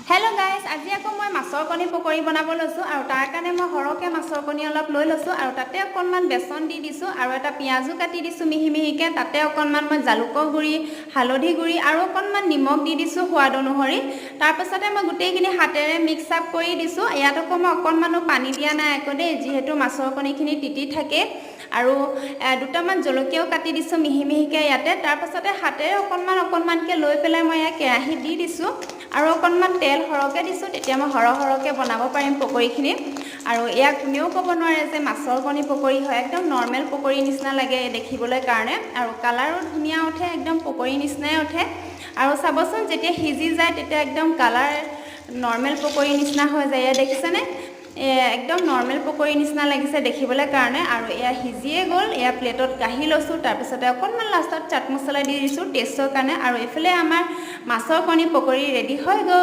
Hello guys আজি আকৌ মই মাছৰ কণী পকৰি বনাব লৈছো আৰু তাৰ কাৰণে মই হৰকে মাছৰ কণী অলপ লৈ লৈছো আৰু তাতে অকনমান বেসন দি দিছো আৰু এটা পিয়াজু কাটি দিছো মিহি মিহিকে তাতে অকনমান মই জালুকৰ গুৰি হালধি গুৰি আৰু অকনমান নিমখ দি দিছো সোৱাদ অনুসৰি তাৰ পাছতে মই গুটেইখিনি হাতেৰে মিক্স আপ কৰি দিছো ইয়াত আকৌ মই অকনমানো পানী দিয়া নাই আকৌ দেই যেহেতু মাছৰ কণীখিনি তিতি থাকে আৰু দুটামান জলকীয়াও কাটি দিছো মিহি মিহিকে ইয়াতে তাৰ পাছতে হাতেৰে অকনমানকে লৈ পেলাই মই এই কেৰাহী দি দিছো আৰু অকনমান তেল হৰকে দিছো তেতিয়া মই হৰকে বনাব পাৰিম পকৰিখিনি আৰু ইয়াক কোনেও ক'ব নোৱাৰে যে মাছৰ কণী পকৰি হয় একদম নৰমাল পকৰি নিচিনা লাগে দেখিবলৈ কাৰণে আৰু কালাৰো ধুনিয়া উঠে একদম পকৰি নিচিনাই উঠে আৰু চাবচোন যেতিয়া হিজি যায় তেতিয়া একদম কালাৰ নৰমাল পকৰি নিচিনা হৈ যায় দেখিছানে একদম নৰমাল পকৰি নিচিনা লাগিছে দেখিবলৈ কাৰণে আৰু এয়া হিজিয়ে গল এয়া প্লেটত কাঢ়ি লৈছো তাৰ পিছতে অকনমান লাষ্টত চাট মছলা দি দিছো টেষ্টৰ কাৰণে আৰু এফালে আমাৰ মাছৰ কণী পকৰি ৰেডি হৈ গল।